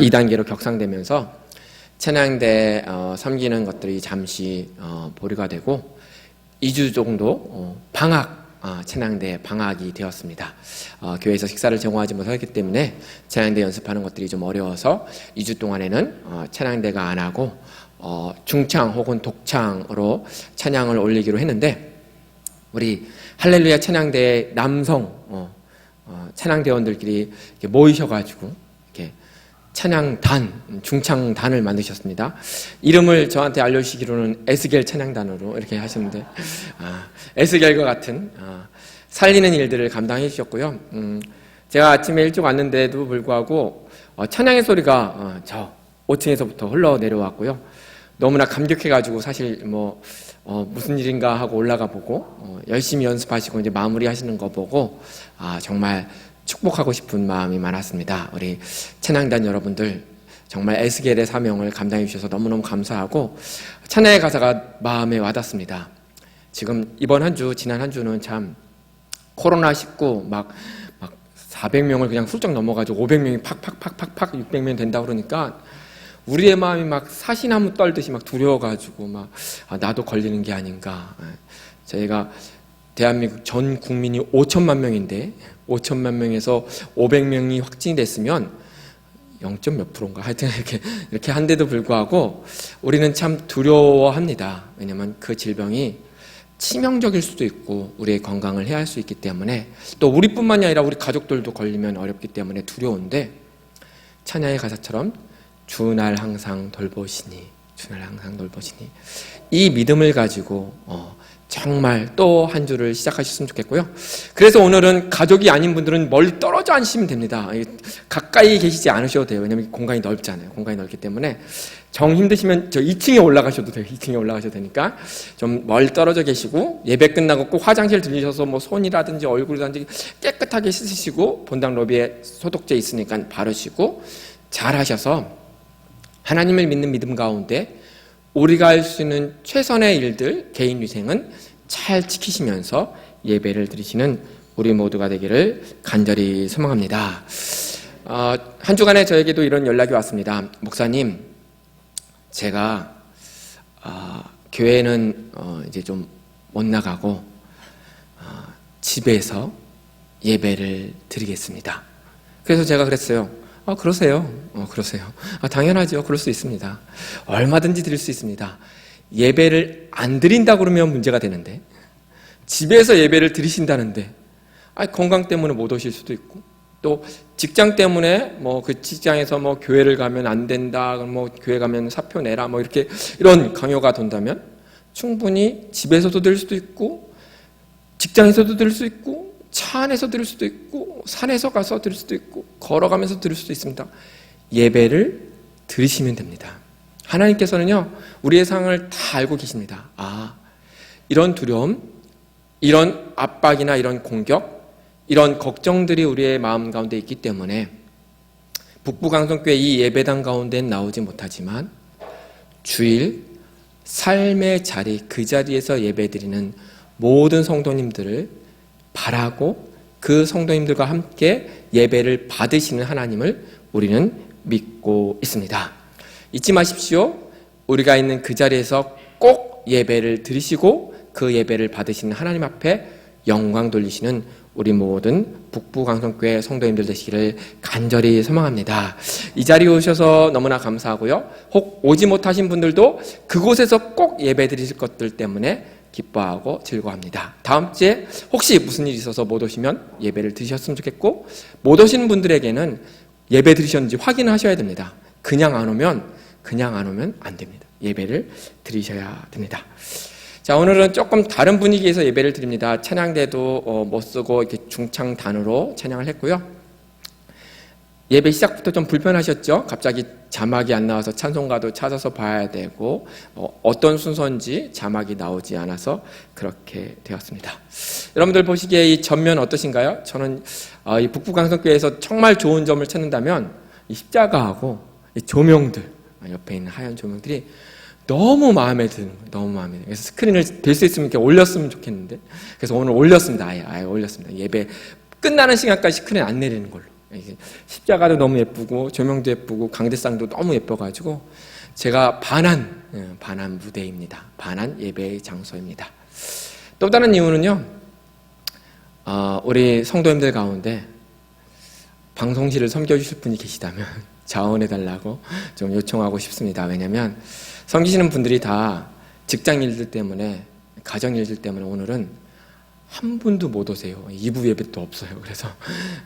2단계로 격상되면서 찬양대 섬기는 것들이 잠시 보류가 되고 2주 정도 찬양대 방학이 되었습니다. 교회에서 식사를 제공하지 못하기 때문에 찬양대 연습하는 것들이 좀 어려워서 2주 동안에는 찬양대가 안 하고 중창 혹은 독창으로 찬양을 올리기로 했는데, 우리 할렐루야 찬양대 남성 찬양대원들끼리 모이셔가지고 찬양단, 중창단을 만드셨습니다. 이름을 저한테 알려주시기로는 에스겔 찬양단으로 이렇게 하셨는데, 에스겔과 같은 살리는 일들을 감당해 주셨고요. 제가 아침에 일찍 왔는데도 불구하고 찬양의 소리가 저 5층에서부터 흘러내려왔고요. 너무나 감격해가지고 사실 무슨 일인가 하고 올라가 보고 열심히 연습하시고 이제 마무리하시는 거 보고 정말 축복하고 싶은 마음이 많았습니다. 우리 찬양단 여러분들 정말 에스겔의 사명을 감당해 주셔서 너무너무 감사하고, 찬양의 가사가 마음에 와닿습니다. 지금 이번 한 주, 지난 한 주는 참 코로나19 막 400명을 그냥 훌쩍 넘어가지고 500명이 팍팍팍팍팍 600명 된다 그러니까 우리의 마음이 막 사시나무 떨듯이 막 두려워가지고 나도 걸리는 게 아닌가. 저희가 대한민국 전 국민이 5천만 명인데 5천만 명에서 500명이 확진이 됐으면 0. 몇 %인가 하여튼 이렇게 한데도 불구하고 우리는 참 두려워합니다. 왜냐하면 그 질병이 치명적일 수도 있고 우리의 건강을 해할 수 있기 때문에, 또 우리뿐만이 아니라 우리 가족들도 걸리면 어렵기 때문에 두려운데, 찬양의 가사처럼 주 날 항상 돌보시니, 주 날 항상 돌보시니, 이 믿음을 가지고 정말 또 한 주를 시작하셨으면 좋겠고요. 그래서 오늘은 가족이 아닌 분들은 멀리 떨어져 앉으시면 됩니다. 가까이 계시지 않으셔도 돼요. 왜냐하면 공간이 넓잖아요. 공간이 넓기 때문에 정 힘드시면 저 2층에 올라가셔도 돼요. 2층에 올라가셔도 되니까 좀 멀리 떨어져 계시고, 예배 끝나고 꼭 화장실 들리셔서 손이라든지 얼굴이라든지 깨끗하게 씻으시고 본당 로비에 소독제 있으니까 바르시고 잘 하셔서 하나님을 믿는 믿음 가운데 우리가 할 수 있는 최선의 일들, 개인 위생은 잘 지키시면서 예배를 드리시는 우리 모두가 되기를 간절히 소망합니다. 한 주간에 저에게도 이런 연락이 왔습니다. 목사님, 제가 교회는 이제 좀 못 나가고 집에서 예배를 드리겠습니다. 그래서 제가 그랬어요. 그러세요. 그러세요. 당연하죠. 그럴 수 있습니다. 얼마든지 드릴 수 있습니다. 예배를 안 드린다 그러면 문제가 되는데, 집에서 예배를 드리신다는데, 건강 때문에 못 오실 수도 있고, 또 직장 때문에 그 직장에서 교회를 가면 안 된다, 교회 가면 사표 내라, 이렇게 이런 강요가 돈다면 충분히 집에서도 드릴 수도 있고, 직장에서도 드릴 수 있고, 차 안에서 드릴 수도 있고, 산에서 가서 드릴 수도 있고, 걸어가면서 드릴 수도 있습니다. 예배를 드리시면 됩니다. 하나님께서는요, 우리의 상황을 다 알고 계십니다. 이런 두려움, 이런 압박이나 이런 공격, 이런 걱정들이 우리의 마음 가운데 있기 때문에 북부강성교회 이 예배당 가운데는 나오지 못하지만 주일 삶의 자리, 그 자리에서 예배드리는 모든 성도님들을 바라고 그 성도님들과 함께 예배를 받으시는 하나님을 우리는 믿고 있습니다. 잊지 마십시오. 우리가 있는 그 자리에서 꼭 예배를 드리시고 그 예배를 받으시는 하나님 앞에 영광 돌리시는 우리 모든 북부강성교회 성도님들 되시기를 간절히 소망합니다. 이 자리에 오셔서 너무나 감사하고요. 혹 오지 못하신 분들도 그곳에서 꼭 예배 드리실 것들 때문에 기뻐하고 즐거워합니다. 다음 주에 혹시 무슨 일이 있어서 못 오시면 예배를 드리셨으면 좋겠고, 못 오시는 분들에게는 예배 드리셨는지 확인하셔야 됩니다. 그냥 안 오면 안 됩니다. 예배를 드리셔야 됩니다. 자, 오늘은 조금 다른 분위기에서 예배를 드립니다. 찬양대도 못 쓰고 이렇게 중창단으로 찬양을 했고요. 예배 시작부터 좀 불편하셨죠? 갑자기 자막이 안 나와서 찬송가도 찾아서 봐야 되고, 어떤 순서인지 자막이 나오지 않아서 그렇게 되었습니다. 여러분들 보시기에 이 전면 어떠신가요? 저는 이 북부강성교회에서 정말 좋은 점을 찾는다면 이 십자가하고 이 조명들, 옆에 있는 하얀 조명들이 너무 마음에 드는 거예요. 너무 마음에 드는 거예요. 그래서 스크린을 될 수 있으면 이렇게 올렸으면 좋겠는데, 그래서 오늘 올렸습니다. 아예 올렸습니다. 예배 끝나는 시간까지 스크린 안 내리는 걸로. 십자가도 너무 예쁘고 조명도 예쁘고 강대상도 너무 예뻐가지고 제가 반한 무대입니다. 반한 예배의 장소입니다. 또 다른 이유는요, 우리 성도님들 가운데 방송실을 섬겨주실 분이 계시다면 자원해달라고 좀 요청하고 싶습니다. 왜냐하면 섬기시는 분들이 다 직장 일들 때문에, 가정 일들 때문에 오늘은 한 분도 못 오세요. 2부 예배도 없어요. 그래서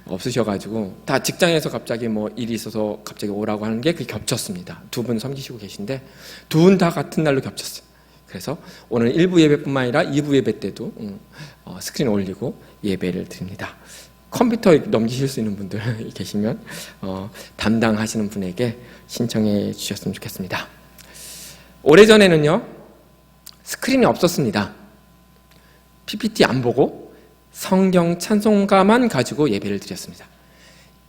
없으셔가지고 다 직장에서 갑자기 뭐 일이 있어서 갑자기 오라고 하는 게 그게 겹쳤습니다. 두 분 섬기시고 계신데 두 분 다 같은 날로 겹쳤어요. 그래서 오늘 1부 예배뿐만 아니라 2부 예배 때도 스크린 올리고 예배를 드립니다. 컴퓨터 넘기실 수 있는 분들 계시면 담당하시는 분에게 신청해 주셨으면 좋겠습니다. 오래전에는요, 스크린이 없었습니다. PPT 안 보고 성경 찬송가만 가지고 예배를 드렸습니다.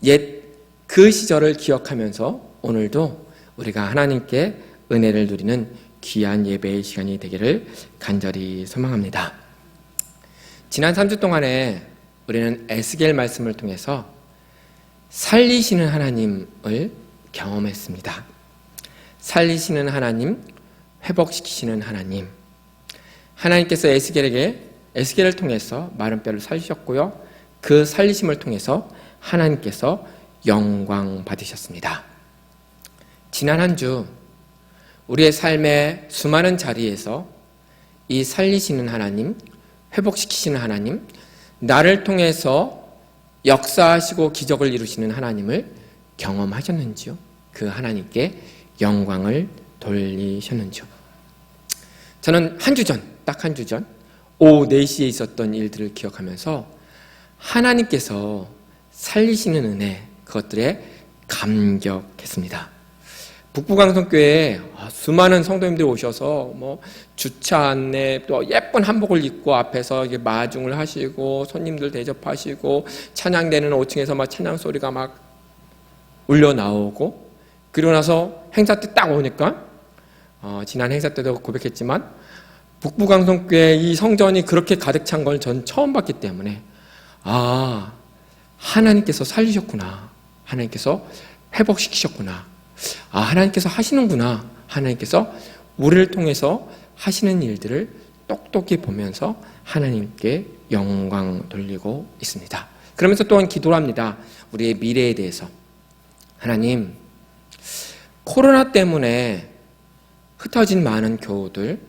옛 그 시절을 기억하면서 오늘도 우리가 하나님께 은혜를 누리는 귀한 예배의 시간이 되기를 간절히 소망합니다. 지난 3주 동안에 우리는 에스겔 말씀을 통해서 살리시는 하나님을 경험했습니다. 살리시는 하나님, 회복시키시는 하나님. 하나님께서 에스겔을 통해서 마른 뼈를 살리셨고요. 그 살리심을 통해서 하나님께서 영광 받으셨습니다. 지난 한 주 우리의 삶의 수많은 자리에서 이 살리시는 하나님, 회복시키시는 하나님, 나를 통해서 역사하시고 기적을 이루시는 하나님을 경험하셨는지요? 그 하나님께 영광을 돌리셨는지요? 저는 한 주 전, 딱 한 주 전 오후 4시에 있었던 일들을 기억하면서 하나님께서 살리시는 은혜, 그것들에 감격했습니다. 북부강성교회에 수많은 성도님들이 오셔서 주차 안내, 또 예쁜 한복을 입고 앞에서 마중을 하시고 손님들 대접하시고 찬양되는 5층에서 막 찬양 소리가 막 울려 나오고, 그리고 나서 행사 때 딱 오니까 지난 행사 때도 고백했지만 북부강성교회 이 성전이 그렇게 가득 찬 걸 전 처음 봤기 때문에 하나님께서 살리셨구나, 하나님께서 회복시키셨구나, 하나님께서 하시는구나, 하나님께서 우리를 통해서 하시는 일들을 똑똑히 보면서 하나님께 영광 돌리고 있습니다. 그러면서 또한 기도를 합니다. 우리의 미래에 대해서. 하나님, 코로나 때문에 흩어진 많은 교우들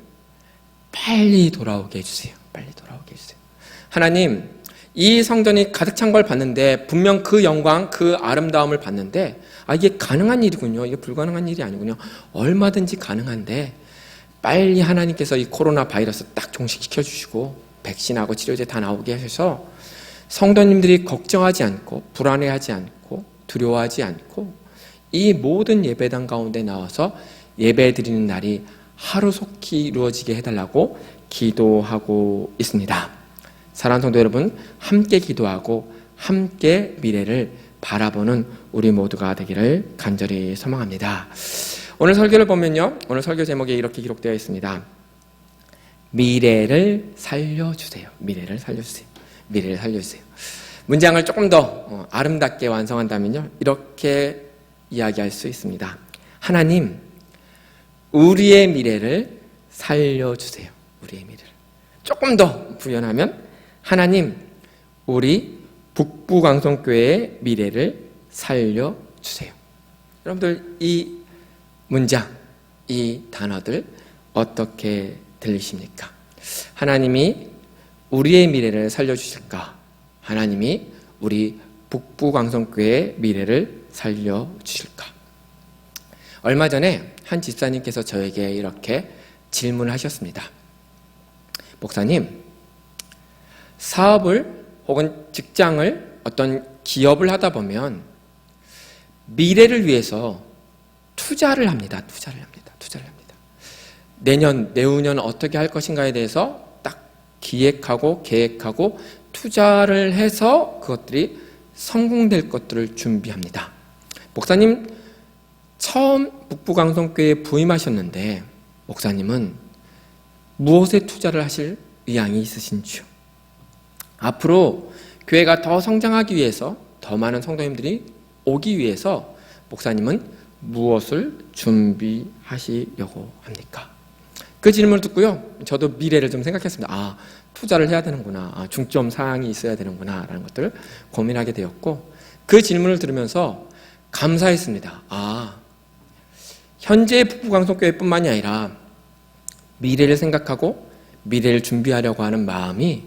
빨리 돌아오게 해주세요. 빨리 돌아오게 해주세요. 하나님, 이 성전이 가득 찬 걸 봤는데, 분명 그 영광, 그 아름다움을 봤는데 이게 가능한 일이군요. 이게 불가능한 일이 아니군요. 얼마든지 가능한데 빨리 하나님께서 이 코로나 바이러스 딱 종식시켜 주시고 백신하고 치료제 다 나오게 하셔서 성도님들이 걱정하지 않고 불안해하지 않고 두려워하지 않고 이 모든 예배당 가운데 나와서 예배 드리는 날이 하루속히 이루어지게 해달라고 기도하고 있습니다. 사랑하는 성도 여러분, 함께 기도하고 함께 미래를 바라보는 우리 모두가 되기를 간절히 소망합니다. 오늘 설교를 보면요, 오늘 설교 제목에 이렇게 기록되어 있습니다. 미래를 살려주세요. 미래를 살려주세요. 미래를 살려주세요. 문장을 조금 더 아름답게 완성한다면요, 이렇게 이야기할 수 있습니다. 하나님, 우리의 미래를 살려주세요. 우리의 미래를. 조금 더 부연하면 하나님, 우리 북부강성교회의 미래를 살려주세요. 여러분들, 이 문장, 이 단어들 어떻게 들리십니까? 하나님이 우리의 미래를 살려주실까? 하나님이 우리 북부강성교회의 미래를 살려주실까? 얼마 전에 한 집사님께서 저에게 이렇게 질문하셨습니다. 목사님, 사업을 혹은 직장을, 어떤 기업을 하다 보면 미래를 위해서 투자를 합니다. 투자를 합니다. 내년, 내후년 어떻게 할 것인가에 대해서 딱 기획하고 계획하고 투자를 해서 그것들이 성공될 것들을 준비합니다. 목사님, 처음 북부강성교회에 부임하셨는데 목사님은 무엇에 투자를 하실 의향이 있으신지요? 앞으로 교회가 더 성장하기 위해서, 더 많은 성도님들이 오기 위해서 목사님은 무엇을 준비하시려고 합니까? 그 질문을 듣고요, 저도 미래를 좀 생각했습니다. 투자를 해야 되는구나, 중점 사항이 있어야 되는구나 라는 것들을 고민하게 되었고, 그 질문을 들으면서 감사했습니다. 현재의 북부강성교회뿐만이 아니라 미래를 생각하고 미래를 준비하려고 하는 마음이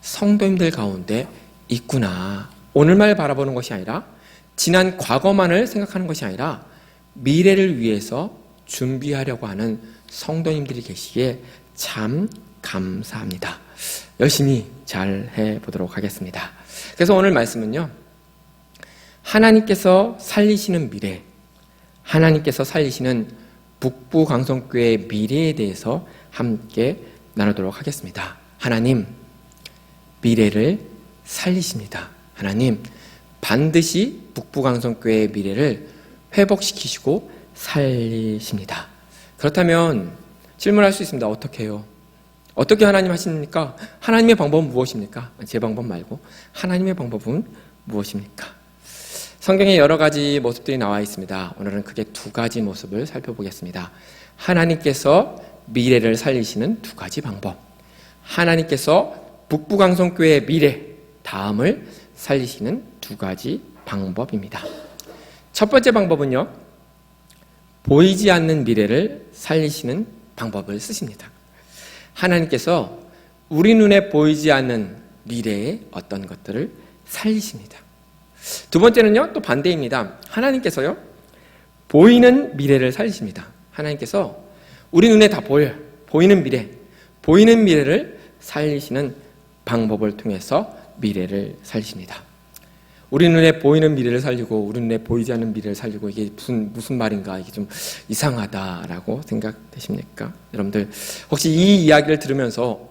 성도님들 가운데 있구나. 오늘만 바라보는 것이 아니라 지난 과거만을 생각하는 것이 아니라 미래를 위해서 준비하려고 하는 성도님들이 계시기에 참 감사합니다. 열심히 잘 해보도록 하겠습니다. 그래서 오늘 말씀은요, 하나님께서 살리시는 미래, 하나님께서 살리시는 북부강성교회의 미래에 대해서 함께 나누도록 하겠습니다. 하나님, 미래를 살리십니다. 하나님, 반드시 북부강성교회의 미래를 회복시키시고 살리십니다. 그렇다면 질문할 수 있습니다. 어떻게 해요? 어떻게 하나님 하십니까? 하나님의 방법은 무엇입니까? 제 방법 말고 하나님의 방법은 무엇입니까? 성경에 여러 가지 모습들이 나와 있습니다. 오늘은 크게 두 가지 모습을 살펴보겠습니다. 하나님께서 미래를 살리시는 두 가지 방법, 하나님께서 북부강성교회의 미래, 다음을 살리시는 두 가지 방법입니다. 첫 번째 방법은요, 보이지 않는 미래를 살리시는 방법을 쓰십니다. 하나님께서 우리 눈에 보이지 않는 미래의 어떤 것들을 살리십니다. 두 번째는요, 또 반대입니다. 하나님께서요, 보이는 미래를 살리십니다. 하나님께서 우리 눈에 다 보여요. 보이는 미래를 살리시는 방법을 통해서 미래를 살리십니다. 우리 눈에 보이는 미래를 살리고 우리 눈에 보이지 않는 미래를 살리고, 이게 무슨 말인가, 이게 좀 이상하다라고 생각되십니까? 여러분들 혹시 이 이야기를 들으면서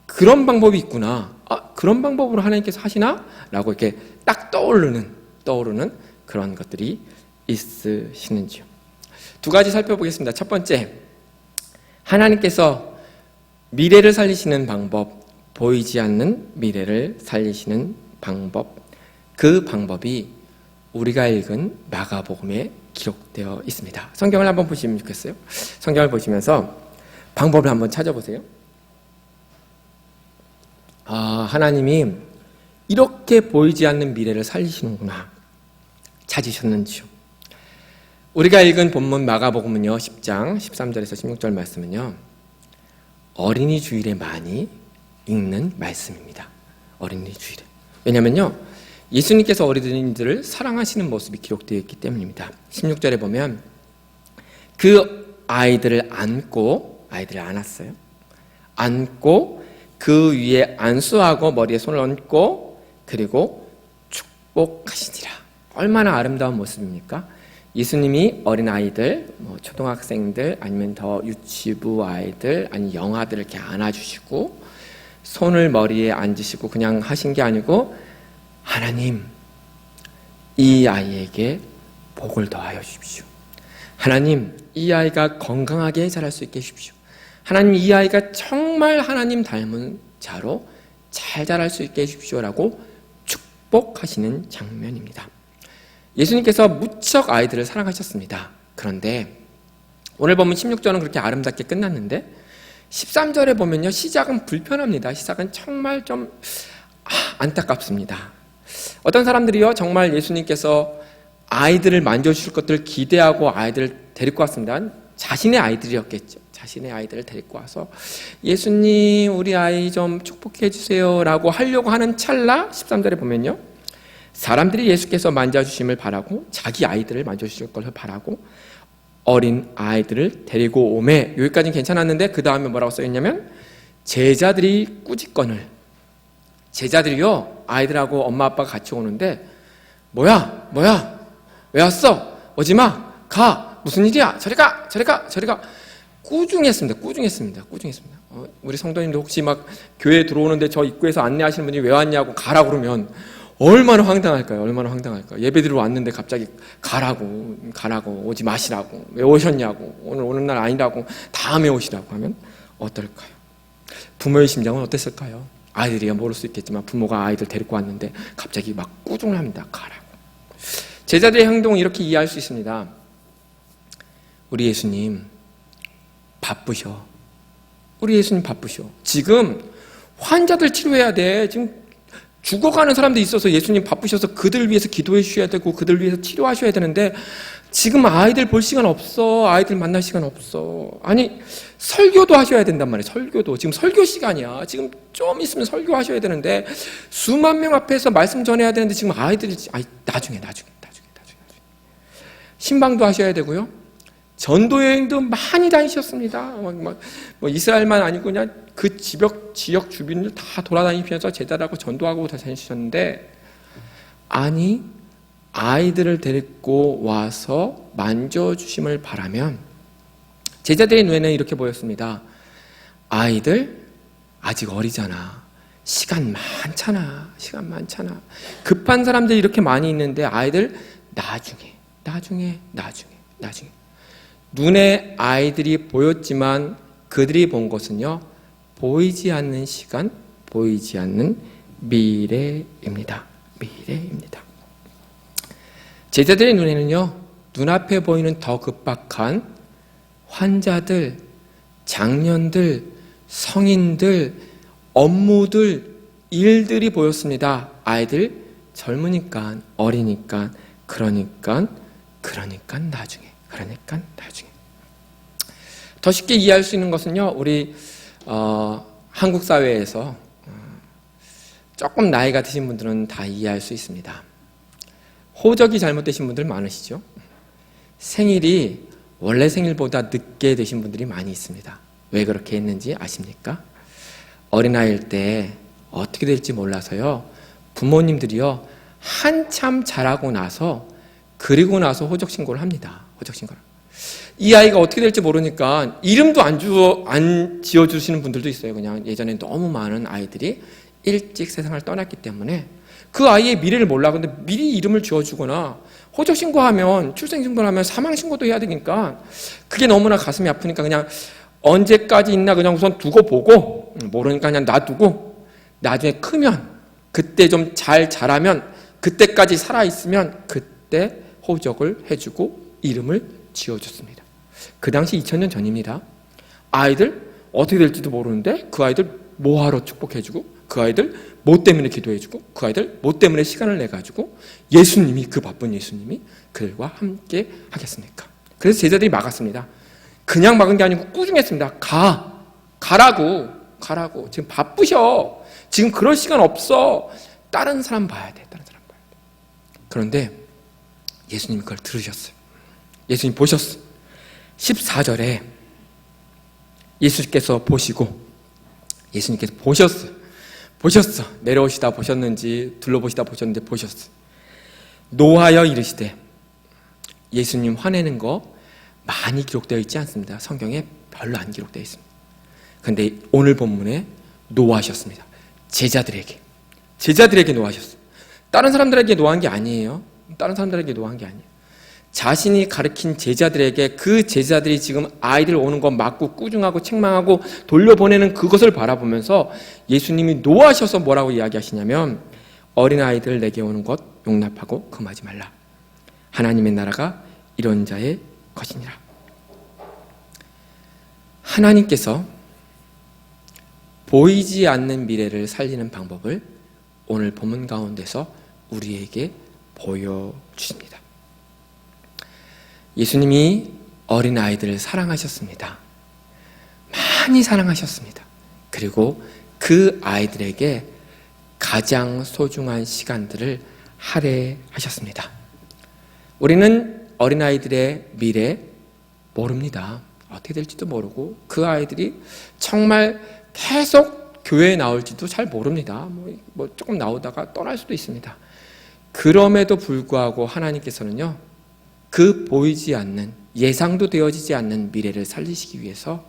그런 방법이 있구나, 그런 방법으로 하나님께서 하시나? 라고 이렇게 딱 떠오르는 그런 것들이 있으시는지요? 두 가지 살펴보겠습니다. 첫 번째, 하나님께서 미래를 살리시는 방법, 보이지 않는 미래를 살리시는 방법, 그 방법이 우리가 읽은 마가복음에 기록되어 있습니다. 성경을 한번 보시면 좋겠어요. 성경을 보시면서 방법을 한번 찾아보세요. 하나님이 이렇게 보이지 않는 미래를 살리시는구나 찾으셨는지요? 우리가 읽은 본문 마가복음은요, 10장 13절에서 16절 말씀은요, 어린이 주일에 많이 읽는 말씀입니다. 어린이 주일에. 왜냐면요, 예수님께서 어린이들을 사랑하시는 모습이 기록되어 있기 때문입니다. 16절에 보면 그 아이들을 안았어요. 안고 그 위에 안수하고 머리에 손을 얹고 그리고 축복하시니라. 얼마나 아름다운 모습입니까? 예수님이 어린아이들, 초등학생들, 아니면 더 유치부 아이들, 아니 영아들을 이렇게 안아주시고 손을 머리에 얹으시고 그냥 하신 게 아니고, 하나님, 이 아이에게 복을 더하여 주십시오. 하나님, 이 아이가 건강하게 자랄 수 있게 해주십시오. 하나님, 이 아이가 정말 하나님 닮은 자로 잘 자랄 수 있게 해주십시오라고 축복하시는 장면입니다. 예수님께서 무척 아이들을 사랑하셨습니다. 그런데 오늘 보면 16절은 그렇게 아름답게 끝났는데 13절에 보면요, 시작은 불편합니다. 시작은 정말 좀 안타깝습니다. 어떤 사람들이요, 정말 예수님께서 아이들을 만져주실 것들을 기대하고 아이들을 데리고 왔습니다. 자신의 아이들이었겠죠. 자신의 아이들을 데리고 와서 예수님, 우리 아이 좀 축복해 주세요 라고 하려고 하는 찰나 13절에 보면요, 사람들이 예수께서 만져주심을 바라고 자기 아이들을 만져주실 것을 바라고 어린 아이들을 데리고 오매, 여기까지는 괜찮았는데 그 다음에 뭐라고 써있냐면, 제자들이 꾸짖건을, 제자들이요, 아이들하고 엄마 아빠가 같이 오는데 뭐야 왜 왔어? 오지마, 가, 무슨 일이야, 저리 가 꾸중했습니다. 우리 성도님들 혹시 막 교회 들어오는데 저 입구에서 안내하시는 분이 왜 왔냐고 가라고 그러면 얼마나 황당할까요? 예배드리러 왔는데 갑자기 가라고 오지 마시라고, 왜 오셨냐고, 오늘 오는 날 아니라고, 다음에 오시라고 하면 어떨까요? 부모의 심정은 어땠을까요? 아이들이야 모를 수 있겠지만 부모가 아이들 데리고 왔는데 갑자기 막 꾸중을 합니다. 가라고. 제자들의 행동을 이렇게 이해할 수 있습니다. 우리 예수님 바쁘셔. 우리 예수님 바쁘셔. 지금 환자들 치료해야 돼. 지금 죽어가는 사람들이 있어서 예수님 바쁘셔서 그들 위해서 기도해 주셔야 되고 그들 위해서 치료하셔야 되는데 지금 아이들 볼 시간 없어. 아이들 만날 시간 없어. 아니 설교도 하셔야 된단 말이에요. 설교도. 지금 설교 시간이야. 지금 좀 있으면 설교하셔야 되는데 수만 명 앞에서 말씀 전해야 되는데 지금 아이들이 나중에 신방도 하셔야 되고요. 전도 여행도 많이 다니셨습니다. 뭐 이스라엘만 아니고 그냥 그 지역 주민들 다 돌아다니면서 제자라고 전도하고 다 다니셨는데 아니 아이들을 데리고 와서 만져주심을 바라면 제자들의 눈에는 이렇게 보였습니다. 아이들 아직 어리잖아. 시간 많잖아. 급한 사람들이 이렇게 많이 있는데 아이들 나중에. 눈에 아이들이 보였지만 그들이 본 것은요. 보이지 않는 시간, 보이지 않는 미래입니다. 제자들의 눈에는요. 눈앞에 보이는 더 급박한 환자들, 장년들, 성인들, 업무들, 일들이 보였습니다. 아이들 젊으니까, 어리니까, 그러니까 나중에. 더 쉽게 이해할 수 있는 것은요, 우리 한국 사회에서 조금 나이가 드신 분들은 다 이해할 수 있습니다. 호적이 잘못되신 분들 많으시죠? 생일이 원래 생일보다 늦게 되신 분들이 많이 있습니다. 왜 그렇게 했는지 아십니까? 어린아이일 때 어떻게 될지 몰라서요, 부모님들이요, 한참 자라고 나서 그리고 나서 호적 신고를 합니다. 이 아이가 어떻게 될지 모르니까 이름도 안 지어주시는 분들도 있어요. 그냥 예전에 너무 많은 아이들이 일찍 세상을 떠났기 때문에 그 아이의 미래를 몰라. 근데 미리 이름을 지어주거나 호적 신고하면, 출생 신고를 하면 사망 신고도 해야 되니까 그게 너무나 가슴이 아프니까 그냥 언제까지 있나 그냥 우선 두고 보고, 모르니까 그냥 놔두고 나중에 크면, 그때 좀 잘 자라면, 그때까지 살아있으면 그때 호적을 해주고 이름을 지어줬습니다. 그 당시 2000년 전입니다. 아이들 어떻게 될지도 모르는데 그 아이들 뭐하러 축복해주고, 그 아이들 뭐 때문에 기도해주고, 그 아이들 뭐 때문에 시간을 내가지고 예수님이, 그 바쁜 예수님이 그들과 함께 하겠습니까? 그래서 제자들이 막았습니다. 그냥 막은 게 아니고 꾸중했습니다. 가라고. 지금 바쁘셔. 지금 그럴 시간 없어. 다른 사람 봐야 돼. 그런데 예수님이 그걸 들으셨어요. 예수님 보셨어요. 14절에 예수님께서 보시고, 예수님께서 보셨어. 내려오시다 보셨는지 둘러보시다 보셨는지 보셨어. 노하여 이르시되, 예수님 화내는 거 많이 기록되어 있지 않습니다. 성경에 별로 안 기록되어 있습니다. 그런데 오늘 본문에 노하셨습니다. 제자들에게 노하셨어요. 다른 사람들에게 노한 게 아니에요. 자신이 가르친 제자들에게, 그 제자들이 지금 아이들 오는 거 막고 꾸중하고 책망하고 돌려보내는 그것을 바라보면서 예수님이 노하셔서 뭐라고 이야기하시냐면, 어린아이들 내게 오는 것 용납하고 금하지 말라. 하나님의 나라가 이런 자의 것이니라. 하나님께서 보이지 않는 미래를 살리는 방법을 오늘 본문 가운데서 우리에게 보여주십니다. 예수님이 어린아이들을 사랑하셨습니다. 많이 사랑하셨습니다. 그리고 그 아이들에게 가장 소중한 시간들을 할애하셨습니다. 우리는 어린아이들의 미래 모릅니다. 어떻게 될지도 모르고, 그 아이들이 정말 계속 교회에 나올지도 잘 모릅니다. 뭐 조금 나오다가 떠날 수도 있습니다. 그럼에도 불구하고 하나님께서는요, 그 보이지 않는, 예상도 되어지지 않는 미래를 살리시기 위해서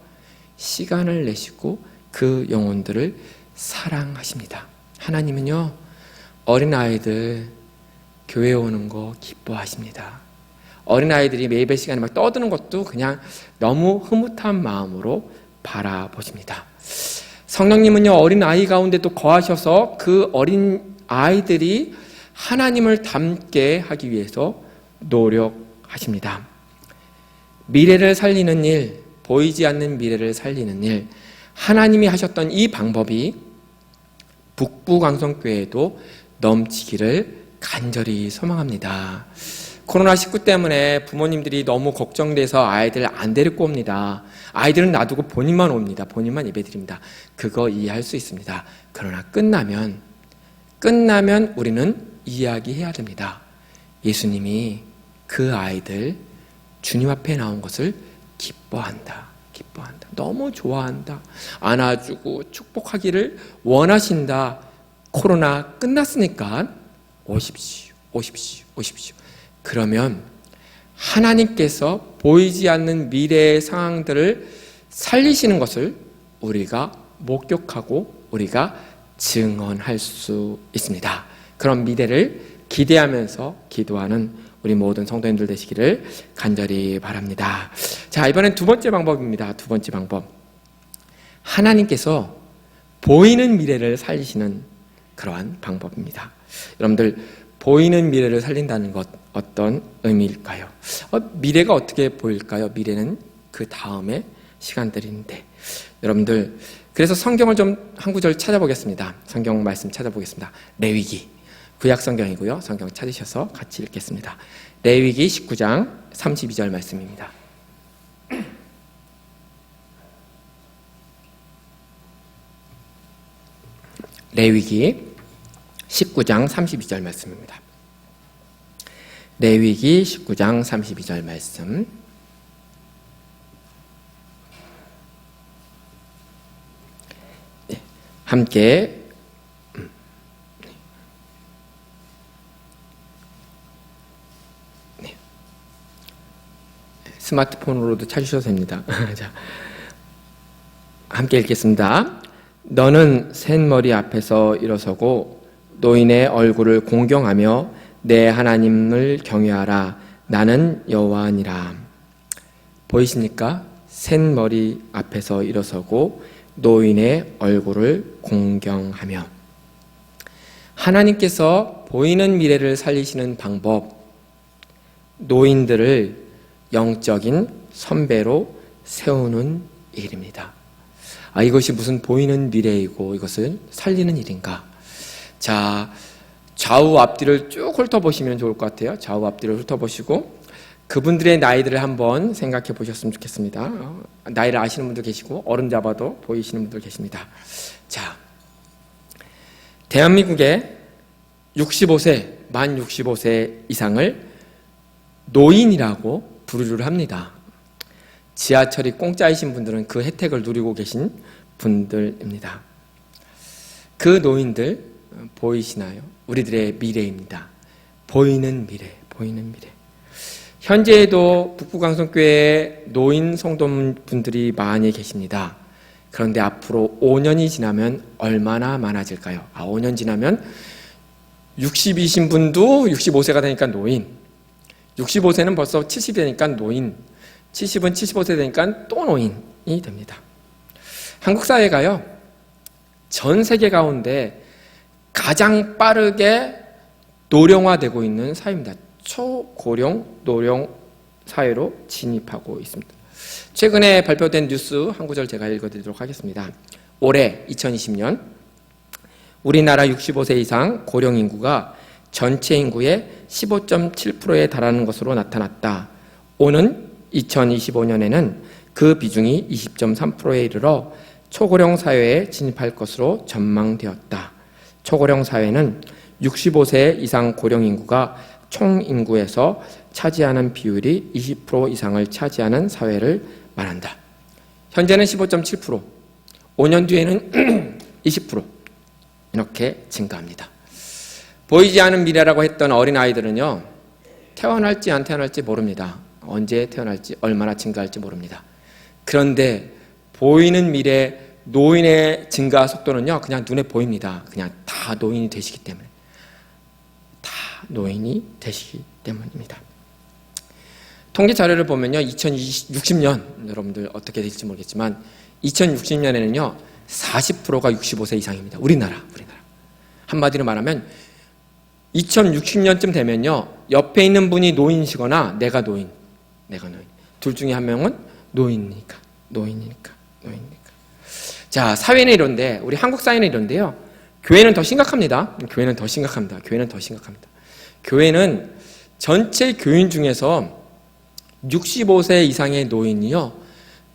시간을 내시고 그 영혼들을 사랑하십니다. 하나님은요, 어린아이들 교회에 오는 거 기뻐하십니다. 어린아이들이 예배 시간에 막 떠드는 것도 그냥 너무 흐뭇한 마음으로 바라보십니다. 성령님은요, 어린 아이 가운데도 거하셔서 그 어린 아이들이 하나님을 닮게 하기 위해서 노력하십니다. 미래를 살리는 일, 보이지 않는 미래를 살리는 일, 하나님이 하셨던 이 방법이 북부광성교회에도 넘치기를 간절히 소망합니다. 코로나19 때문에 부모님들이 너무 걱정돼서 아이들 안 데리고 옵니다. 아이들은 놔두고 본인만 옵니다. 본인만 예배드립니다. 그거 이해할 수 있습니다. 그러나 끝나면 우리는 이야기해야 됩니다. 예수님이 그 아이들 주님 앞에 나온 것을 기뻐한다. 너무 좋아한다. 안아주고 축복하기를 원하신다. 코로나 끝났으니까 오십시오. 그러면 하나님께서 보이지 않는 미래의 상황들을 살리시는 것을 우리가 목격하고 우리가 증언할 수 있습니다. 그런 미래를 기대하면서 기도하는 우리 모든 성도님들 되시기를 간절히 바랍니다. 자, 이번엔 두 번째 방법입니다. 두 번째 방법. 하나님께서 보이는 미래를 살리시는 그러한 방법입니다. 여러분들, 보이는 미래를 살린다는 것 어떤 의미일까요? 미래가 어떻게 보일까요? 미래는 그 다음의 시간들인데. 여러분들, 그래서 성경을 좀 한 구절 찾아보겠습니다. 성경 말씀 찾아보겠습니다. 레위기, 구약 성경이고요. 성경 찾으셔서 같이 읽겠습니다. 레위기 19장 32절 말씀입니다. 레위기 19장 32절 말씀입니다. 레위기 19장 32절 말씀. 네, 함께 네. 스마트폰으로도 찾으셔도 됩니다. 자, 함께 읽겠습니다. 너는 샌머리 앞에서 일어서고 노인의 얼굴을 공경하며 내 하나님을 경외하라. 나는 여호와니라. 보이십니까? 샌머리 앞에서 일어서고 노인의 얼굴을 공경하며. 하나님께서 보이는 미래를 살리시는 방법, 노인들을 영적인 선배로 세우는 일입니다. 이것이 무슨 보이는 미래이고 이것을 살리는 일인가? 자, 좌우 앞뒤를 쭉 훑어보시면 좋을 것 같아요. 좌우 앞뒤를 훑어보시고 그분들의 나이들을 한번 생각해 보셨으면 좋겠습니다. 나이를 아시는 분도 계시고 어른 잡아도 보이시는 분들 계십니다. 자, 대한민국의 65세, 만 65세 이상을 노인이라고 부르를 합니다. 지하철이 공짜이신 분들은 그 혜택을 누리고 계신 분들입니다. 그 노인들 보이시나요? 우리들의 미래입니다. 보이는 미래. 현재에도 북부광성교회에 노인 성도분들이 많이 계십니다. 그런데 앞으로 5년이 지나면 얼마나 많아질까요? 5년 지나면 60이신 분도 65세가 되니까 노인, 65세는 벌써 70이 되니까 노인, 70은 75세 되니까 또 노인이 됩니다. 한국 사회가요, 전 세계 가운데 가장 빠르게 노령화되고 있는 사회입니다. 초고령 노령 사회로 진입하고 있습니다. 최근에 발표된 뉴스 한 구절 제가 읽어드리도록 하겠습니다. 올해 2020년 우리나라 65세 이상 고령 인구가 전체 인구의 15.7%에 달하는 것으로 나타났다. 오는 2025년에는 그 비중이 20.3%에 이르러 초고령 사회에 진입할 것으로 전망되었다. 초고령 사회는 65세 이상 고령 인구가 총 인구에서 차지하는 비율이 20% 이상을 차지하는 사회를 말한다. 현재는 15.7%, 5년 뒤에는 20% 이렇게 증가합니다. 보이지 않는 미래라고 했던 어린아이들은요, 태어날지 안 태어날지 모릅니다. 언제 태어날지, 얼마나 증가할지 모릅니다. 그런데 보이는 미래 노인의 증가 속도는요, 그냥 눈에 보입니다. 그냥 다 노인이 되시기 때문에. 다 노인이 되시기 때문입니다. 통계 자료를 보면요, 2060년, 여러분들 어떻게 될지 모르겠지만, 2060년에는요, 40%가 65세 이상입니다. 우리나라. 한마디로 말하면 2060년쯤 되면요, 옆에 있는 분이 노인이시거나 내가 노인. 둘 중에 한 명은 노인이니까. 자, 사회는 이런데, 우리 한국 사회는 이런데요, 교회는 더 심각합니다. 교회는 전체 교인 중에서 65세 이상의 노인이요,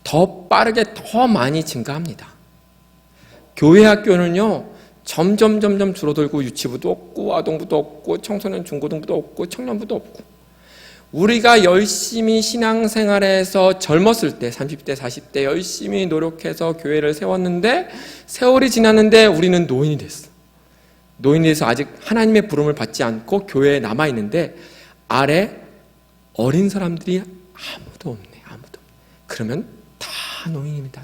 더 빠르게 더 많이 증가합니다. 교회 학교는요, 점점 줄어들고 유치부도 없고 아동부도 없고 청소년 중고등부도 없고 청년부도 없고, 우리가 열심히 신앙생활에서 젊었을 때 30대 40대 열심히 노력해서 교회를 세웠는데 세월이 지났는데 우리는 노인이 됐어. 노인이 돼서 아직 하나님의 부름을 받지 않고 교회에 남아있는데 아래 어린 사람들이 아무도 없네. 그러면 다 노인입니다.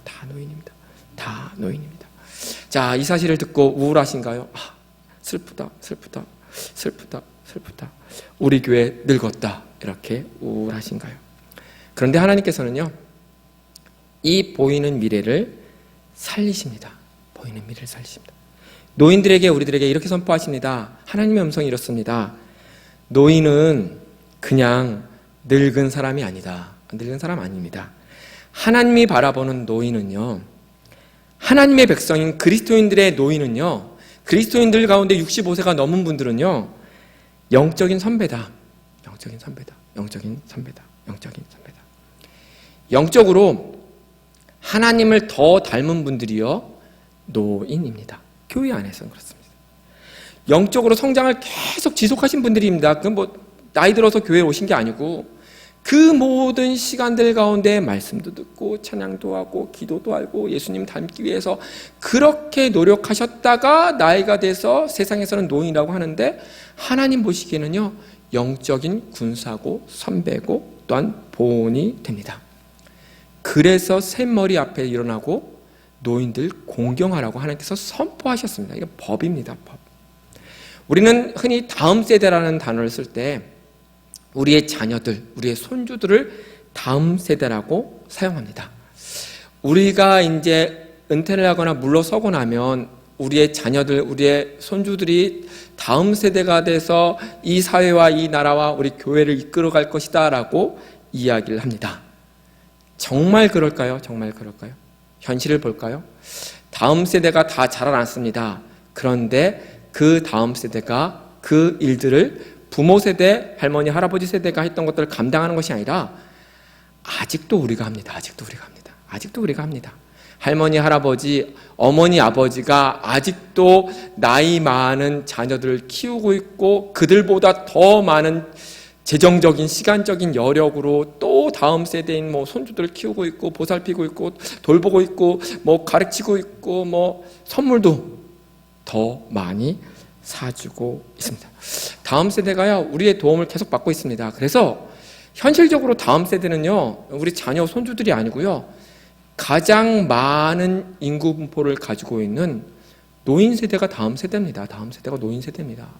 자, 이 사실을 듣고 우울하신가요? 슬프다. 우리 교회 늙었다. 이렇게 우울하신가요? 그런데 하나님께서는요, 이 보이는 미래를 살리십니다. 노인들에게, 우리들에게 이렇게 선포하십니다. 하나님의 음성이 이렇습니다. 노인은 그냥 늙은 사람이 아니다. 늙은 사람 아닙니다. 하나님이 바라보는 노인은요, 하나님의 백성인 그리스도인들의 노인은요, 그리스도인들 가운데 65세가 넘은 분들은요, 영적인 선배다. 영적으로 하나님을 더 닮은 분들이요, 노인입니다. 교회 안에서는 그렇습니다. 영적으로 성장을 계속 지속하신 분들입니다. 그건 나이 들어서 교회에 오신 게 아니고 그 모든 시간들 가운데 말씀도 듣고 찬양도 하고 기도도 하고 예수님 닮기 위해서 그렇게 노력하셨다가 나이가 돼서 세상에서는 노인이라고 하는데, 하나님 보시기에는요, 영적인 군사고 선배고 또한 보온이 됩니다. 그래서 샘머리 앞에 일어나고 노인들 공경하라고 하나님께서 선포하셨습니다. 이게 법입니다. 법. 우리는 흔히 다음 세대라는 단어를 쓸 때 우리의 자녀들, 우리의 손주들을 다음 세대라고 사용합니다. 우리가 이제 은퇴를 하거나 물러서고 나면 우리의 자녀들, 우리의 손주들이 다음 세대가 돼서 이 사회와 이 나라와 우리 교회를 이끌어갈 것이다 라고 이야기를 합니다. 정말 그럴까요? 현실을 볼까요? 다음 세대가 다 자라났습니다. 그런데 그 다음 세대가 그 일들을 부모 세대, 할머니, 할아버지 세대가 했던 것들을 감당하는 것이 아니라 아직도 우리가 합니다. 할머니, 할아버지, 어머니, 아버지가 아직도 나이 많은 자녀들을 키우고 있고 그들보다 더 많은 재정적인, 시간적인 여력으로 또 다음 세대인 손주들을 키우고 있고 보살피고 있고 돌보고 있고 가르치고 있고 선물도 더 많이 사주고 있습니다. 다음 세대가요, 우리의 도움을 계속 받고 있습니다. 그래서 현실적으로 다음 세대는요, 우리 자녀 손주들이 아니고요, 가장 많은 인구 분포를 가지고 있는 노인 세대가 다음 세대입니다.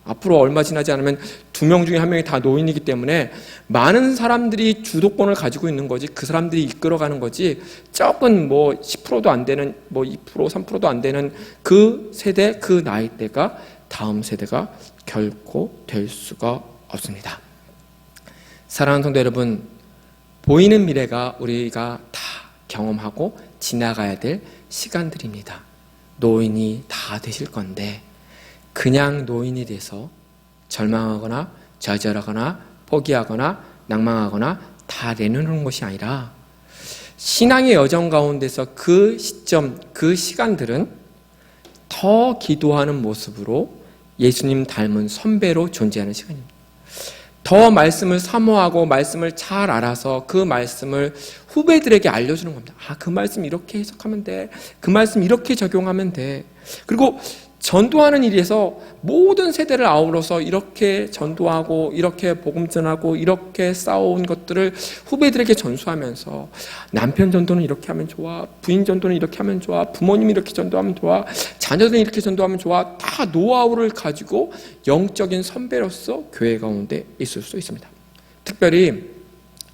앞으로 얼마 지나지 않으면 2명 중에 1명이 다 노인이기 때문에 많은 사람들이 주도권을 가지고 있는 거지, 그 사람들이 이끌어가는 거지, 적은 10%도 안 되는 2%, 3%도 안 되는 그 세대, 그 나이대가 다음 세대가 결코 될 수가 없습니다. 사랑하는 성도 여러분, 보이는 미래가 우리가 다 경험하고 지나가야 될 시간들입니다. 노인이 다 되실 건데 그냥 노인이 돼서 절망하거나 좌절하거나 포기하거나 낭망하거나 다 내놓는 것이 아니라 신앙의 여정 가운데서 그 시점, 그 시간들은 더 기도하는 모습으로 예수님 닮은 선배로 존재하는 시간입니다. 더 말씀을 사모하고 말씀을 잘 알아서 그 말씀을 후배들에게 알려주는 겁니다. 그 말씀 이렇게 해석하면 돼. 그 말씀 이렇게 적용하면 돼. 그리고 전도하는 일에서 모든 세대를 아우러서 이렇게 전도하고 이렇게 복음 전하고 이렇게 싸워온 것들을 후배들에게 전수하면서 남편 전도는 이렇게 하면 좋아, 부인 전도는 이렇게 하면 좋아, 부모님이 이렇게 전도하면 좋아, 자녀들이 이렇게 전도하면 좋아, 다 노하우를 가지고 영적인 선배로서 교회 가운데 있을 수 있습니다. 특별히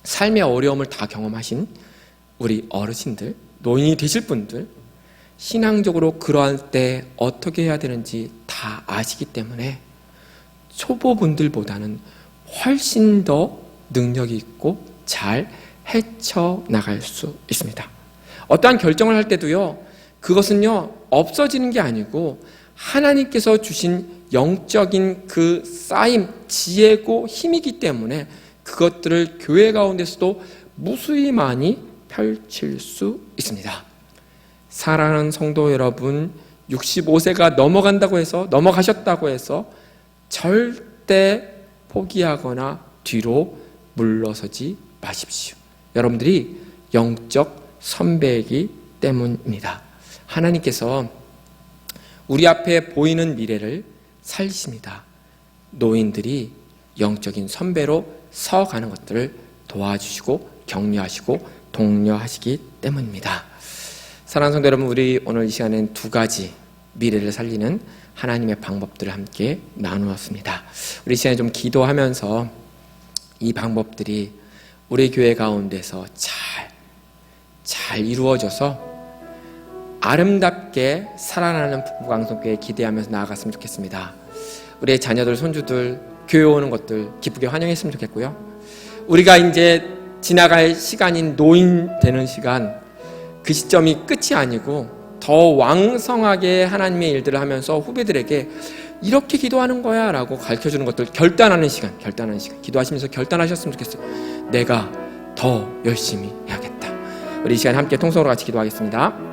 삶의 어려움을 다 경험하신 우리 어르신들, 노인이 되실 분들, 신앙적으로 그러할 때 어떻게 해야 되는지 다 아시기 때문에 초보분들보다는 훨씬 더 능력이 있고 잘 헤쳐나갈 수 있습니다. 어떠한 결정을 할 때도요, 그것은요, 없어지는 게 아니고 하나님께서 주신 영적인 그 쌓임, 지혜고 힘이기 때문에 그것들을 교회 가운데서도 무수히 많이 펼칠 수 있습니다. 사랑하는 성도 여러분, 65세가 넘어가셨다고 해서 절대 포기하거나 뒤로 물러서지 마십시오. 여러분들이 영적 선배이기 때문입니다. 하나님께서 우리 앞에 보이는 미래를 살리십니다. 노인들이 영적인 선배로 서가는 것들을 도와주시고 격려하시고 독려하시기 때문입니다. 사랑하는 성도 여러분, 우리 오늘 이 시간엔 두 가지 미래를 살리는 하나님의 방법들을 함께 나누었습니다. 우리 시간에 좀 기도하면서 이 방법들이 우리 교회 가운데서 잘 이루어져서 아름답게 살아나는 부부강성교회 기대하면서 나아갔으면 좋겠습니다. 우리의 자녀들, 손주들 교회 오는 것들 기쁘게 환영했으면 좋겠고요. 우리가 이제 지나갈 시간인 노인 되는 시간, 그 시점이 끝이 아니고 더 왕성하게 하나님의 일들을 하면서 후배들에게 이렇게 기도하는 거야 라고 가르쳐주는 것들 결단하는 시간, 기도하시면서 결단하셨으면 좋겠어요. 내가 더 열심히 해야겠다. 우리 이 시간 함께 통성으로 같이 기도하겠습니다.